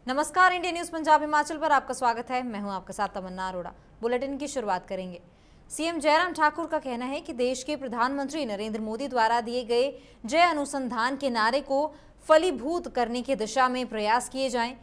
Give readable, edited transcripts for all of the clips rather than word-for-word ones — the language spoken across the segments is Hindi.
नमस्कार, इंडिया न्यूज पंजाब हिमाचल पर आपका स्वागत है। मैं हूं आपके साथ तमन्ना अरोड़ा। बुलेटिन की शुरुआत करेंगे। सीएम जयराम ठाकुर का कहना है कि देश के प्रधानमंत्री नरेंद्र मोदी द्वारा दिए गए जय अनुसंधान के नारे को फलीभूत करने की दिशा में प्रयास किए जाएं।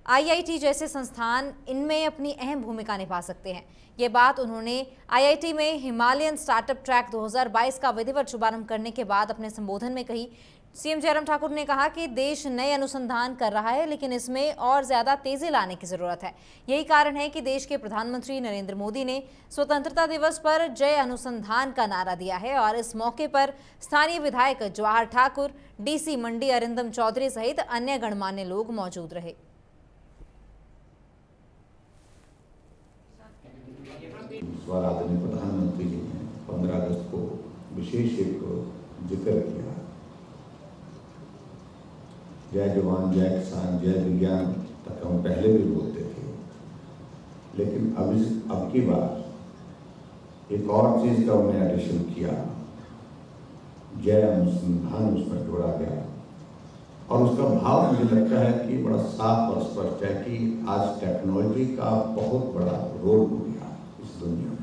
आईआईटी जैसे संस्थान इनमें अपनी अहम भूमिका निभा सकते हैं। ये बात उन्होंने आईआईटी में हिमालयन स्टार्टअप ट्रैक 2022 का विधिवत शुभारंभ करने के बाद अपने संबोधन में कही। सीएम जयराम ठाकुर ने कहा कि देश नए अनुसंधान कर रहा है, लेकिन इसमें और ज्यादा तेजी लाने की जरूरत है। यही कारण है कि देश के प्रधानमंत्री नरेंद्र मोदी ने स्वतंत्रता दिवस पर जय अनुसंधान का नारा दिया है और इस मौके पर स्थानीय विधायक जवाहर ठाकुर, डीसी मंडी अरिंदम चौधरी सहित अन्य गणमान्य लोग मौजूद रहे। आदरणीय प्रधानमंत्री जी ने 15 अगस्त को विशेष एक जिक्र किया। जय जवान, जय किसान, जय विज्ञान तक हम पहले भी बोलते थे, लेकिन अब की बार एक और चीज का उन्हें एडिशन किया, जय अनुसंधान उसमें जोड़ा गया। और उसका भाव मुझे लगता है कि बड़ा साफ और स्पष्ट है कि आज टेक्नोलॉजी का बहुत बड़ा रोल हो गया इस दुनिया में।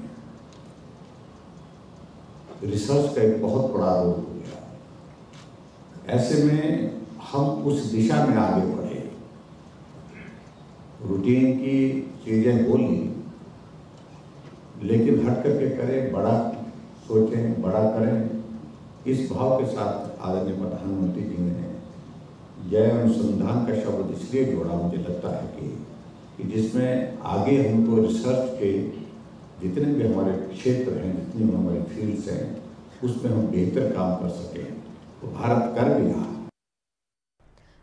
रिसर्च का एक बहुत बड़ा रोल हो गया। ऐसे में हम उस दिशा में आगे बढ़े। रूटीन की चीजें बोली, लेकिन हट करके करें, बड़ा सोचें, बड़ा करें। इस भाव के साथ आदरणीय प्रधानमंत्री जी ने जय अनुसंधान का शब्द इसलिए जोड़ा, मुझे लगता है कि जिसमें आगे हमको रिसर्च के जितने भी हमारे क्षेत्र हैं, जितनी भी हमारी फील्ड्स हैं, उसमें हम बेहतर काम कर सकें। तो भारत कर भी रहा।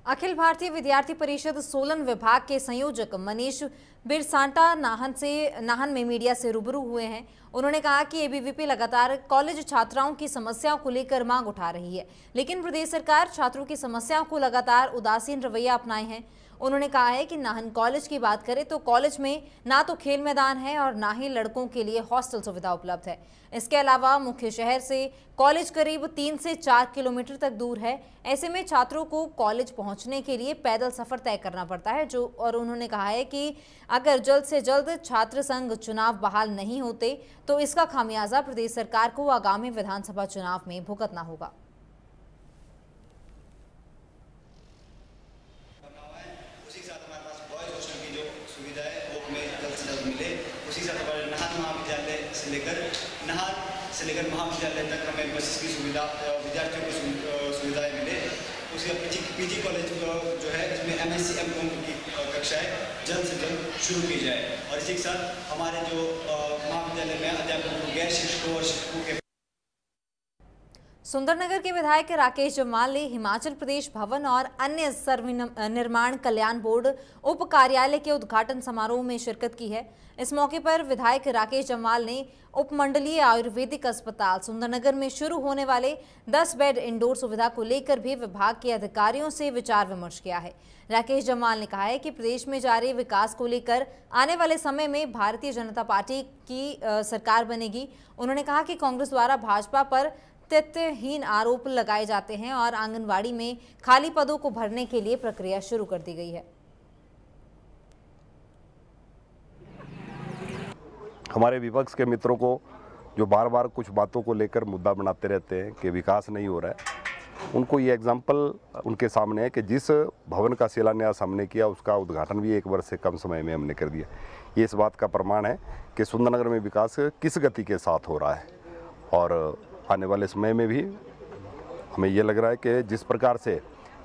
अखिल भारतीय विद्यार्थी परिषद सोलन विभाग के संयोजक मनीष बिरसांटा नाहन में मीडिया से रूबरू हुए हैं। उन्होंने कहा कि एबीवीपी लगातार कॉलेज छात्राओं की समस्याओं को लेकर मांग उठा रही है, लेकिन प्रदेश सरकार छात्रों की समस्याओं को लगातार उदासीन रवैया अपनाए हैं। उन्होंने कहा है कि नाहन कॉलेज की बात करें तो कॉलेज में ना तो खेल मैदान है और ना ही लड़कों के लिए हॉस्टल सुविधा उपलब्ध है। इसके अलावा मुख्य शहर से कॉलेज करीब 3 से 4 किलोमीटर तक दूर है। ऐसे में छात्रों को कॉलेज पहुंचने के लिए पैदल सफर तय करना पड़ता है। और उन्होंने कहा है कि अगर जल्द से जल्द छात्र संघ चुनाव बहाल नहीं होते तो इसका खामियाजा प्रदेश सरकार को आगामी विधानसभा चुनाव में भुगतना होगा। लेकर महाविद्यालय तक हमें बसेस की सुविधा, विद्यार्थियों को सुविधाएं मिले। उसके पीजी कॉलेज जो है इसमें एमएससी एमकॉम की कक्षाएं जल्द से जल्द शुरू की जाए और इसी के साथ हमारे जो महाविद्यालय में अध्यापकों, गैर शिक्षकों और शिक्षकों के। सुंदरनगर के विधायक राकेश जम्वाल ने हिमाचल प्रदेश भवन और अन्य निर्माण कल्याण बोर्ड उप कार्यालय के उद्घाटन समारोह में शिरकत की है। इस मौके पर विधायक राकेश जम्वाल ने उपमंडलीय आयुर्वेदिक अस्पताल सुंदरनगर में शुरू होने वाले 10 बेड इंडोर सुविधा को लेकर भी विभाग के अधिकारियों से विचार विमर्श किया है। राकेश जम्वाल ने कहा है कि प्रदेश में जारी विकास को लेकर आने वाले समय में भारतीय जनता पार्टी की सरकार बनेगी। उन्होंने कहा कि कांग्रेस द्वारा भाजपा पर तथ्यहीन आरोप लगाए जाते हैं और आंगनवाड़ी में खाली पदों को भरने के लिए प्रक्रिया शुरू कर दी गई है। हमारे विपक्ष के मित्रों को जो बार बार कुछ बातों को लेकर मुद्दा बनाते रहते हैं कि विकास नहीं हो रहा है, उनको ये एग्जाम्पल उनके सामने है कि जिस भवन का शिलान्यास हमने किया उसका उद्घाटन भी 1 वर्ष से कम समय में हमने कर दिया। ये इस बात का प्रमाण है कि सुंदरनगर में विकास किस गति के साथ हो रहा है और आने वाले समय में भी हमें ये लग रहा है कि जिस प्रकार से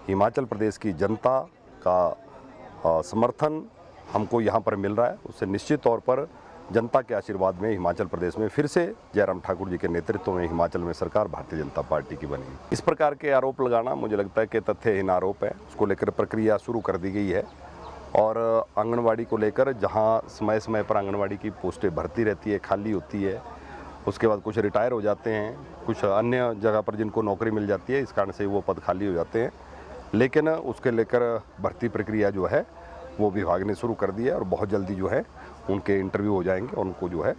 हिमाचल प्रदेश की जनता का समर्थन हमको यहाँ पर मिल रहा है, उससे निश्चित तौर पर जनता के आशीर्वाद में हिमाचल प्रदेश में फिर से जयराम ठाकुर जी के नेतृत्व में हिमाचल में सरकार भारतीय जनता पार्टी की बनेगी। इस प्रकार के आरोप लगाना मुझे लगता है कि तथ्यहीन आरोप है। उसको लेकर प्रक्रिया शुरू कर दी गई है और आंगनवाड़ी को लेकर जहाँ समय समय पर आंगनवाड़ी की पोस्टें भर्ती रहती है, खाली होती है, उसके बाद कुछ रिटायर हो जाते हैं, कुछ अन्य जगह पर जिनको नौकरी मिल जाती है, इस कारण से वो पद खाली हो जाते हैं। लेकिन उसके लेकर भर्ती प्रक्रिया जो है वो विभाग ने शुरू कर दी है और बहुत जल्दी जो है उनके इंटरव्यू हो जाएंगे और उनको जो है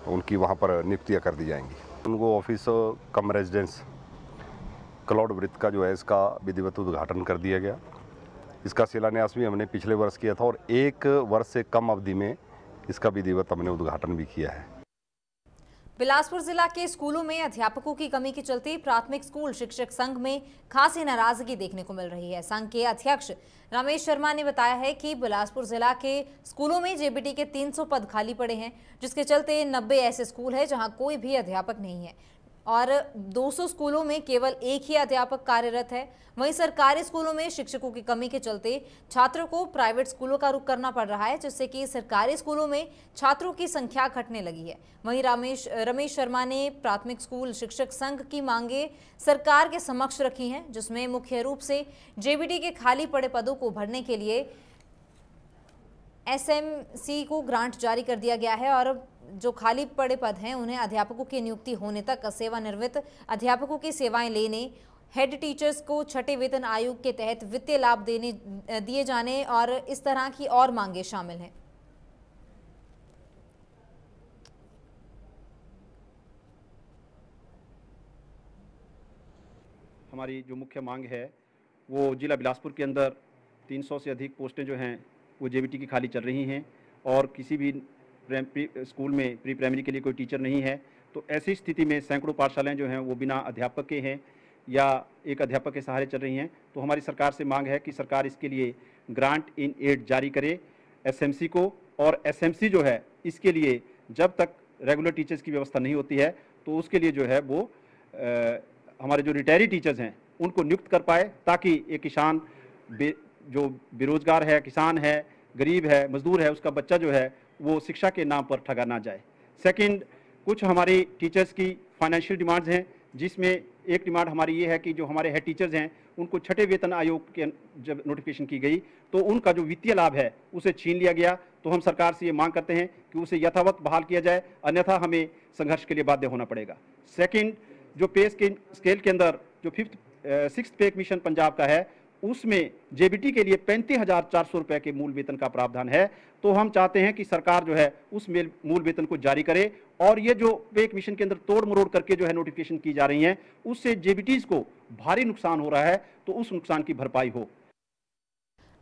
उनकी वहाँ पर नियुक्तियाँ कर दी जाएंगी। उनको ऑफिस कम रेजिडेंस क्लाउड वृत्त का जो है इसका विधिवत उद्घाटन कर दिया गया। इसका शिलान्यास भी हमने पिछले वर्ष किया था और 1 वर्ष से कम अवधि में इसका विधिवत हमने उद्घाटन भी किया है। बिलासपुर जिला के स्कूलों में अध्यापकों की कमी के चलते प्राथमिक स्कूल शिक्षक संघ में खासी नाराजगी देखने को मिल रही है। संघ के अध्यक्ष रमेश शर्मा ने बताया है कि बिलासपुर जिला के स्कूलों में जेबीटी के 300 पद खाली पड़े हैं, जिसके चलते 90 ऐसे स्कूल हैं जहां कोई भी अध्यापक नहीं है और 200 स्कूलों में केवल एक ही अध्यापक कार्यरत है। वहीं सरकारी स्कूलों में शिक्षकों की कमी के चलते छात्रों को प्राइवेट स्कूलों का रुख करना पड़ रहा है, जिससे कि सरकारी स्कूलों में छात्रों की संख्या घटने लगी है। वहीं रमेश शर्मा ने प्राथमिक स्कूल शिक्षक संघ की मांगे सरकार के समक्ष रखी हैं, जिसमें मुख्य रूप से जेबीटी के खाली पड़े पदों को भरने के लिए एसएमसी को ग्रांट जारी कर दिया गया है और जो खाली पड़े पद हैं उन्हें अध्यापकों की नियुक्ति होने तक सेवानिवृत्त अध्यापकों की सेवाएं लेने, हेड टीचर्स को छठे वेतन आयोग के तहत वित्तीय लाभ दिए जाने और इस तरह की और मांगे शामिल हैं। हमारी जो मुख्य मांग है वो जिला बिलासपुर के अंदर 300 से अधिक पोस्टें जो हैं वो जेबीटी की खाली चल रही हैं और किसी भी स्कूल में प्री प्राइमरी के लिए कोई टीचर नहीं है। तो ऐसी स्थिति में सैकड़ों पाठशालाएं जो हैं वो बिना अध्यापक के हैं या एक अध्यापक के सहारे चल रही हैं। तो हमारी सरकार से मांग है कि सरकार इसके लिए ग्रांट इन एड जारी करे एसएमसी को, और एसएमसी जो है इसके लिए जब तक रेगुलर टीचर्स की व्यवस्था नहीं होती है तो उसके लिए जो है वो हमारे जो रिटायरी टीचर्स हैं उनको नियुक्त कर पाए, ताकि एक किसान जो बेरोजगार है, किसान है, गरीब है, मजदूर है, उसका बच्चा जो है वो शिक्षा के नाम पर ठगा ना जाए। सेकंड, कुछ हमारी टीचर्स की फाइनेंशियल डिमांड्स हैं, जिसमें एक डिमांड हमारी ये है कि जो हमारे हेड टीचर्स हैं उनको छठे वेतन आयोग के जब नोटिफिकेशन की गई तो उनका जो वित्तीय लाभ है उसे छीन लिया गया। तो हम सरकार से ये मांग करते हैं कि उसे यथावत बहाल किया जाए, अन्यथा हमें संघर्ष के लिए बाध्य होना पड़ेगा। सेकंड, जो पे स्केल के अंदर जो 6th पे कमीशन पंजाब का है उसमें जेबीटी के लिए 35,400 रुपए के मूल वेतन का प्रावधान है। तो हम चाहते हैं कि सरकार जो है उस मूल वेतन को जारी करे और ये जो पे कमीशन के अंदर तोड़ मरोड़ करके जो है नोटिफिकेशन की जा रही हैं उससे जेबीटीज को भारी नुकसान हो रहा है, तो उस नुकसान की भरपाई हो।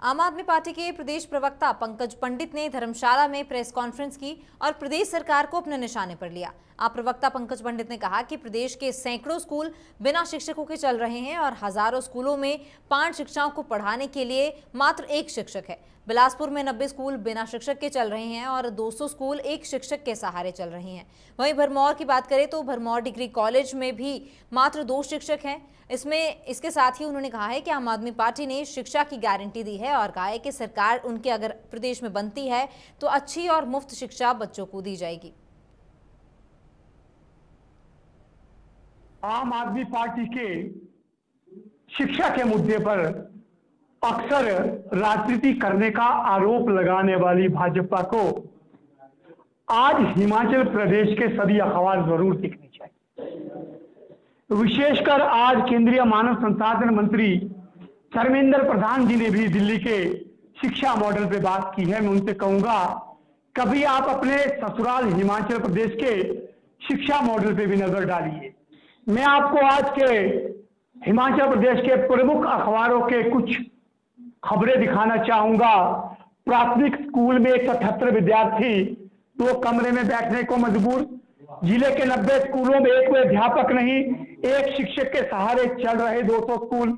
आम आदमी पार्टी के प्रदेश प्रवक्ता पंकज पंडित ने धर्मशाला में प्रेस कॉन्फ्रेंस की और प्रदेश सरकार को अपने निशाने पर लिया। आप प्रवक्ता पंकज पंडित ने कहा कि प्रदेश के सैकड़ों स्कूल बिना शिक्षकों के चल रहे हैं और हजारों स्कूलों में 5 शिक्षकों को पढ़ाने के लिए मात्र 1 शिक्षक है। बिलासपुर में 90 स्कूल बिना शिक्षक के चल रहे हैं और 200 स्कूल 1 शिक्षक के सहारे चल रहे हैं। वहीं भरमौर की बात करें तो भरमौर डिग्री कॉलेज में भी मात्र 2 शिक्षक हैं। इसके साथ ही उन्होंने कहा है कि आम आदमी पार्टी ने शिक्षा की गारंटी दी है और कहा है कि सरकार उनके अगर प्रदेश में बनती है तो अच्छी और मुफ्त शिक्षा बच्चों को दी जाएगी। आम आदमी पार्टी के शिक्षा के मुद्दे पर अक्सर राजनीति करने का आरोप लगाने वाली भाजपा को आज हिमाचल प्रदेश के सभी अखबार जरूर देखने चाहिए। विशेषकर आज केंद्रीय मानव संसाधन मंत्री धर्मेंद्र प्रधान जी ने भी दिल्ली के शिक्षा मॉडल पे बात की है। मैं उनसे कहूंगा कभी आप अपने ससुराल हिमाचल प्रदेश के शिक्षा मॉडल पे भी नजर डालिए। मैं आपको आज के हिमाचल प्रदेश के प्रमुख अखबारों के कुछ खबरें दिखाना चाहूंगा। प्राथमिक स्कूल में 178 विद्यार्थी 2 कमरे में बैठने को मजबूर। जिले के 90 स्कूलों में एक कोई अध्यापक नहीं, 1 शिक्षक के सहारे चल रहे 200 स्कूल।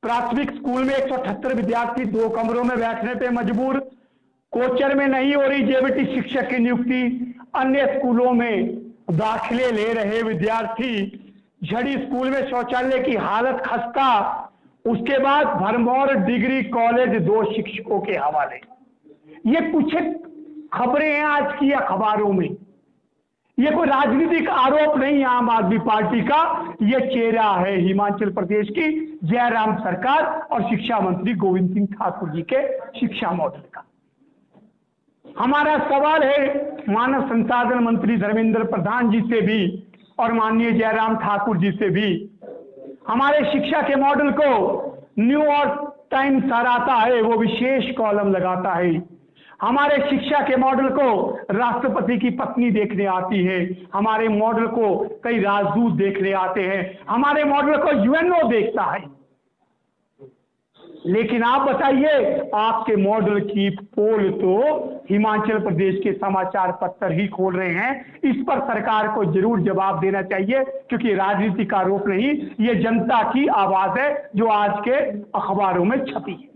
प्राथमिक स्कूल में 178 विद्यार्थी 2 कमरों में बैठने पे मजबूर। कोचर में नहीं हो रही जेबीटी शिक्षक की नियुक्ति। अन्य स्कूलों में दाखिले ले रहे विद्यार्थी। झड़ी स्कूल में शौचालय की हालत खस्ता। उसके बाद भरमौर डिग्री कॉलेज 2 शिक्षकों के हवाले। ये कुछ खबरें हैं आज की अखबारों में। ये कोई राजनीतिक आरोप नहीं आम आदमी पार्टी का, ये चेहरा है हिमाचल प्रदेश की जयराम सरकार और शिक्षा मंत्री गोविंद सिंह ठाकुर जी के शिक्षा मॉडल का। हमारा सवाल है मानव संसाधन मंत्री धर्मेंद्र प्रधान जी से भी और माननीय जयराम ठाकुर जी से भी, हमारे शिक्षा के मॉडल को न्यूयॉर्क टाइम्स सराहता है, वो विशेष कॉलम लगाता है। हमारे शिक्षा के मॉडल को राष्ट्रपति की पत्नी देखने आती है। हमारे मॉडल को कई राजदूत देखने आते हैं। हमारे मॉडल को यूएनओ देखता है। लेकिन आप बताइए, आपके मॉडल की पोल तो हिमाचल प्रदेश के समाचार पत्र ही खोल रहे हैं। इस पर सरकार को जरूर जवाब देना चाहिए, क्योंकि राजनीति का आरोप नहीं, ये जनता की आवाज है जो आज के अखबारों में छपी है।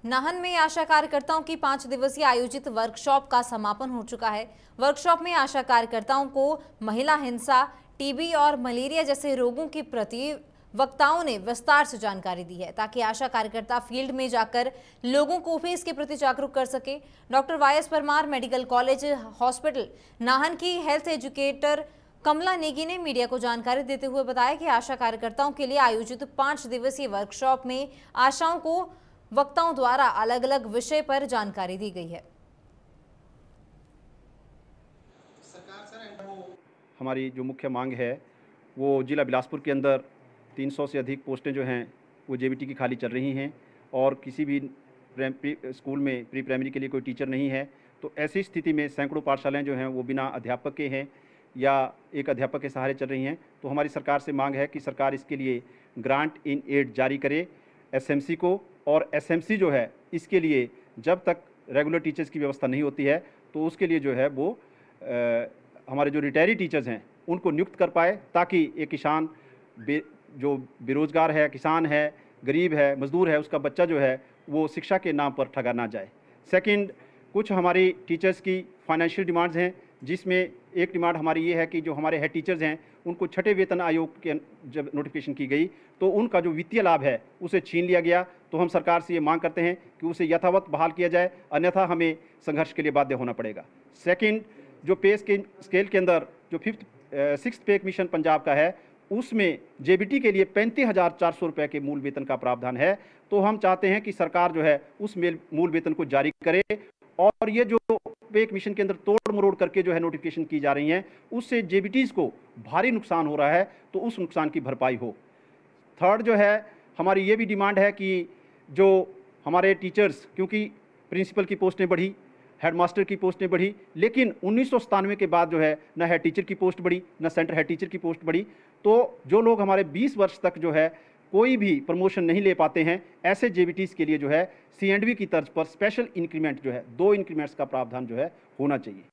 नाहन में आशा कार्यकर्ताओं की 5 दिवसीय आयोजित वर्कशॉप का समापन हो चुका है। वर्कशॉप में आशा कार्यकर्ताओं को महिला हिंसा, टीबी और मलेरिया जैसे रोगों के प्रति वक्ताओं ने विस्तार से जानकारी दी है, ताकि आशा कार्यकर्ता फील्ड में जाकर लोगों को भी इसके प्रति जागरूक कर सके। Doctor Y S. Parmar medical college hospital Nahan की हेल्थ एजुकेटर कमला नेगी ने मीडिया को जानकारी देते हुए बताया कि आशा कार्यकर्ताओं के लिए आयोजित 5 दिवसीय वर्कशॉप में आशाओं को वक्ताओं द्वारा अलग अलग विषय पर जानकारी दी गई है। हमारी जो मुख्य मांग है वो जिला बिलासपुर के अंदर 300 से अधिक पोस्टें जो हैं वो जेबीटी की खाली चल रही हैं और किसी भी स्कूल में प्री प्राइमरी के लिए कोई टीचर नहीं है। तो ऐसी स्थिति में सैकड़ों पाठशालाएं जो हैं वो बिना अध्यापक के हैं या एक अध्यापक के सहारे चल रही हैं। तो हमारी सरकार से मांग है कि सरकार इसके लिए ग्रांट इन एड जारी करे एसएमसी को, और एसएमसी जो है इसके लिए जब तक रेगुलर टीचर्स की व्यवस्था नहीं होती है तो उसके लिए जो है वो हमारे जो रिटायरी टीचर्स हैं उनको नियुक्त कर पाए, ताकि एक किसान जो बेरोजगार है, किसान है, गरीब है, मजदूर है, उसका बच्चा जो है वो शिक्षा के नाम पर ठगा ना जाए। सेकंड, कुछ हमारी टीचर्स की फाइनेंशियल डिमांड्स हैं, जिसमें एक डिमांड हमारी ये है कि जो हमारे हेड टीचर्स हैं उनको छठे वेतन आयोग के जब नोटिफिकेशन की गई तो उनका जो वित्तीय लाभ है उसे छीन लिया गया। तो हम सरकार से ये मांग करते हैं कि उसे यथावत बहाल किया जाए, अन्यथा हमें संघर्ष के लिए बाध्य होना पड़ेगा। सेकंड, जो पे स्केल के अंदर जो 6th पे कमीशन पंजाब का है उसमें जेबीटी के लिए 35,400 रुपये के मूल वेतन का प्रावधान है। तो हम चाहते हैं कि सरकार जो है उस मूल वेतन को जारी करे, और ये जो पे कमीशन के अंदर तोड़ मरोड़ करके जो है नोटिफिकेशन की जा रही हैं उससे जेबीटीज़ को भारी नुकसान हो रहा है, तो उस नुकसान की भरपाई हो। थर्ड जो है हमारी ये भी डिमांड है कि जो हमारे टीचर्स, क्योंकि प्रिंसिपल की पोस्टें बढ़ी, हेडमास्टर की पोस्टें बढ़ी, लेकिन 1997 के बाद जो है न हेड टीचर की पोस्ट बढ़ी न सेंटर हेड टीचर की पोस्ट बढ़ी। तो जो लोग हमारे 20 वर्ष तक जो है कोई भी प्रमोशन नहीं ले पाते हैं, ऐसे जेबीटीज़ के लिए जो है C&V की तर्ज पर स्पेशल इंक्रीमेंट जो है 2 इंक्रीमेंट्स का प्रावधान जो है होना चाहिए।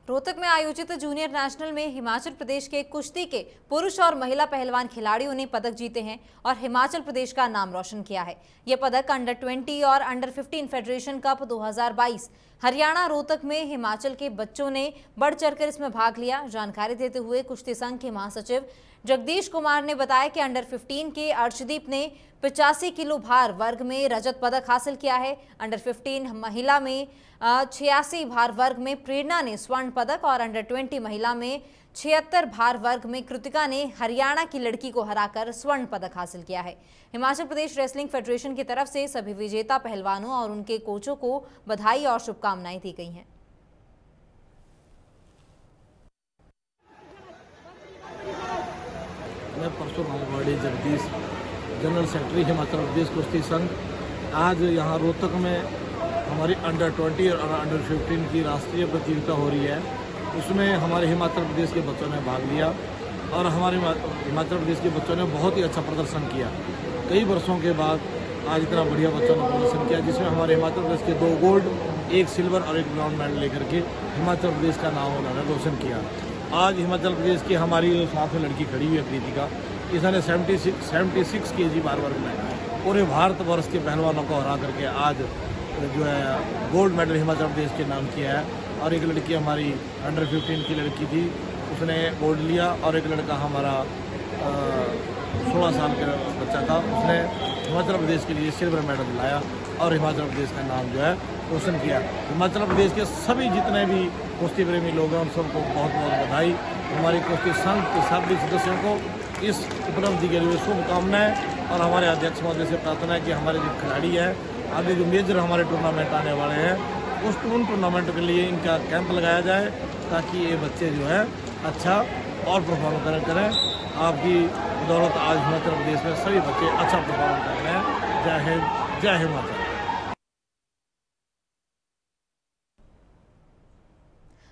रोहतक में आयोजित जूनियर नेशनल में हिमाचल प्रदेश के कुश्ती के पुरुष और महिला पहलवान खिलाड़ियों ने पदक जीते हैं और हिमाचल प्रदेश का नाम रोशन किया है। ये पदक अंडर 20 और under 15 federation cup 2022 Haryana Rohtak में हिमाचल के बच्चों ने बढ़ चढ़कर इसमें भाग लिया। जानकारी देते हुए कुश्ती संघ के महासचिव जगदीश कुमार ने बताया कि अंडर 15 के अर्शदीप ने 85 किलो भार वर्ग में रजत पदक हासिल किया है। अंडर 15 महिला में 86 भार वर्ग में प्रेरणा ने स्वर्ण पदक और अंडर 20 महिला में 76 भार वर्ग में कृतिका ने हरियाणा की लड़की को हराकर स्वर्ण पदक हासिल किया है। हिमाचल प्रदेश रेसलिंग फेडरेशन की तरफ से सभी विजेता पहलवानों और उनके कोचों को बधाई और शुभकामनाएं दी गई हैं। मैं परसों मालवाड़ी जगदीश, जनरल सेक्रेटरी हिमाचल प्रदेश कुश्ती संघ। आज यहाँ रोहतक में हमारी अंडर 20 और अंडर 15 की राष्ट्रीय प्रतियोगिता हो रही है। उसमें हमारे हिमाचल प्रदेश के बच्चों ने भाग लिया और हमारे हिमाचल प्रदेश के बच्चों ने बहुत ही अच्छा प्रदर्शन किया। कई वर्षों के बाद आज इतना बढ़िया बच्चों ने प्रदर्शन किया, जिसमें हमारे हिमाचल प्रदेश के 2 गोल्ड, 1 सिल्वर और 1 ब्राउन मेडल लेकर के हिमाचल प्रदेश का नाम उन्होंने रोशन किया। आज हिमाचल प्रदेश की हमारी साथ में लड़की खड़ी हुई है कृतिका, इसने 76 kg भार वर्ग में पूरे भारतवर्ष के पहलवानों को हरा करके आज जो है गोल्ड मेडल हिमाचल प्रदेश के नाम किया है। और एक लड़की हमारी अंडर 15 की लड़की थी, उसने गोल्ड लिया, और एक लड़का हमारा 16 साल का बच्चा था, उसने हिमाचल प्रदेश के लिए सिल्वर मेडल लाया और हिमाचल प्रदेश का नाम जो है रोशन किया। हिमाचल प्रदेश के सभी जितने भी कुश्ती प्रेमी लोग हैं उन सबको बहुत बहुत बधाई। हमारी कुश्ती संघ के सभी सदस्यों को इस उपलब्धि के लिए शुभकामनाएं, और हमारे अध्यक्ष महोदय से प्रार्थना है कि हमारे जो खिलाड़ी हैं आगे जो मेजर हमारे टूर्नामेंट आने वाले हैं उन टूर्नामेंट के लिए इनका कैंप लगाया जाए, ताकि ये बच्चे जो है अच्छा और परफॉर्म करें। आपकी बदौलत आज हिमाचल प्रदेश में सभी बच्चे अच्छा परफॉर्म कर रहे हैं। जय हिंद, जय हिमाचल।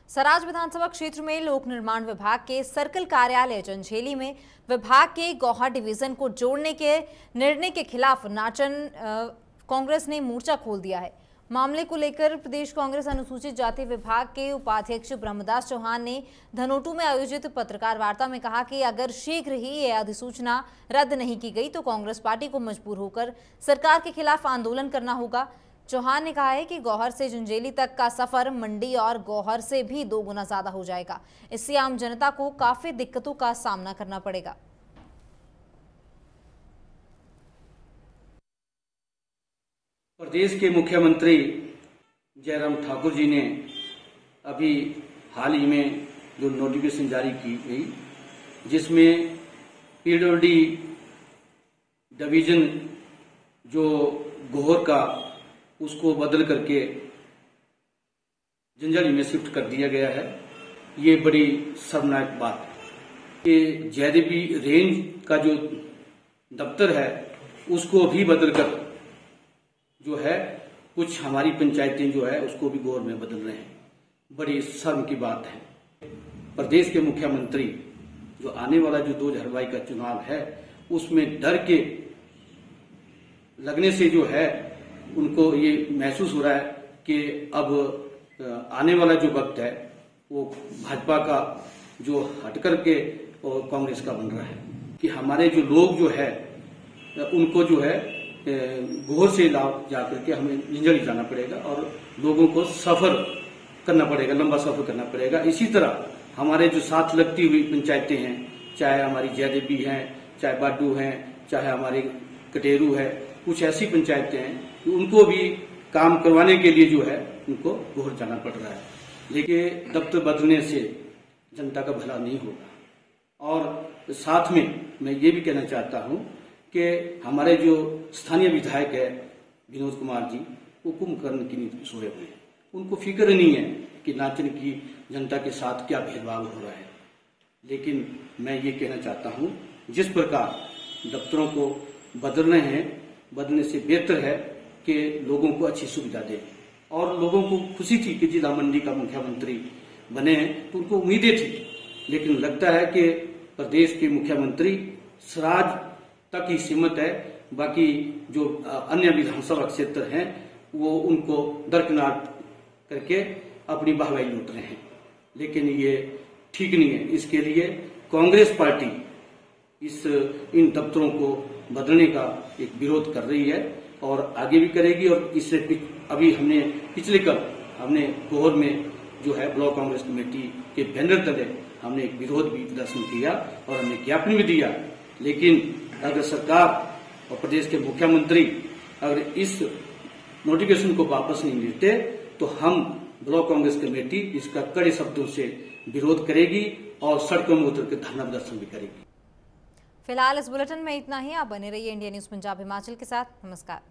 सराज विधानसभा क्षेत्र में लोक निर्माण विभाग के सर्कल कार्यालय चंचेली में विभाग के गौहा डिवीजन को जोड़ने के निर्णय के खिलाफ नाचन कांग्रेस ने मोर्चा खोल दिया है। मामले को लेकर प्रदेश कांग्रेस अनुसूचित जाति विभाग के उपाध्यक्ष ब्रह्मदास चौहान ने धनोटू में आयोजित पत्रकार वार्ता में कहा कि अगर शीघ्र ही ये अधिसूचना रद्द नहीं की गई तो कांग्रेस पार्टी को मजबूर होकर सरकार के खिलाफ आंदोलन करना होगा। चौहान ने कहा है कि गौहर से झुंझेली तक का सफर मंडी और गौहर से भी 2 गुना ज्यादा हो जाएगा। इससे आम जनता को काफी दिक्कतों का सामना करना पड़ेगा। प्रदेश के मुख्यमंत्री जयराम ठाकुर जी ने अभी हाल ही में जो नोटिफिकेशन जारी की गई, जिसमें पीडब्ल्यूडी डिवीजन जो गोहर का उसको बदल करके झंझाड़ी में शिफ्ट कर दिया गया है। ये बड़ी शर्मनाक बात है कि जेडीपी रेंज का जो दफ्तर है उसको भी बदलकर जो है कुछ हमारी पंचायतें जो है उसको भी गोहर में बदल रहे हैं। बड़ी शर्म की बात है। प्रदेश के मुख्यमंत्री जो आने वाला जो 2022 का चुनाव है उसमें डर के लगने से जो है उनको ये महसूस हो रहा है कि अब आने वाला जो वक्त है वो भाजपा का जो हटकर के और कांग्रेस का बन रहा है कि हमारे जो लोग जो है उनको जो है गोहर से जाकर के हमें झंझाड़ी जाना पड़ेगा और लोगों को सफर करना पड़ेगा, लंबा सफर करना पड़ेगा। इसी तरह हमारे जो साथ लगती हुई पंचायतें हैं, चाहे हमारी जयदेवी हैं, चाहे बाडू हैं, चाहे हमारे कटेरू है, कुछ ऐसी पंचायतें हैं कि उनको भी काम करवाने के लिए जो है उनको गोहर जाना पड़ रहा है। लेकिन दफ्तर बदलने से जनता का भला नहीं होगा। और साथ में मैं ये भी कहना चाहता हूँ कि हमारे जो स्थानीय विधायक है विनोद कुमार जी, वो कुंभकर्ण की नींद सोए हुए हैं। उनको फिक्र नहीं है कि नाचन की जनता के साथ क्या भेदभाव हो रहा है। लेकिन मैं ये कहना चाहता हूँ जिस प्रकार दफ्तरों को बदल रहे हैं, बदलने से बेहतर है कि लोगों को अच्छी सुविधा दें। और लोगों को खुशी थी कि जिला मंडी का मुख्यमंत्री बने हैं, तो उनको उम्मीदें थी। लेकिन लगता है कि प्रदेश के मुख्यमंत्री सराज तक ही सीमित है, बाकी जो अन्य विधानसभा क्षेत्र हैं वो उनको दरकिनार करके अपनी वाहवाही लूट रहे हैं। लेकिन ये ठीक नहीं है। इसके लिए कांग्रेस पार्टी इन दफ्तरों को बदलने का एक विरोध कर रही है और आगे भी करेगी। और इससे अभी हमने पिछले कल हमने गोहर में जो है ब्लॉक कांग्रेस कमेटी के बैनर तले हमने एक विरोध भी प्रदर्शन किया और हमने ज्ञापन भी दिया। लेकिन अगर सरकार और प्रदेश के मुख्यमंत्री अगर इस नोटिफिकेशन को वापस नहीं लेते तो हम ब्लॉक कांग्रेस कमेटी इसका कड़े शब्दों से विरोध करेगी और सड़कों में उतर कर धरना प्रदर्शन भी करेगी। फिलहाल इस बुलेटिन में इतना ही। आप बने रहिए इंडिया न्यूज पंजाब हिमाचल के साथ। नमस्कार।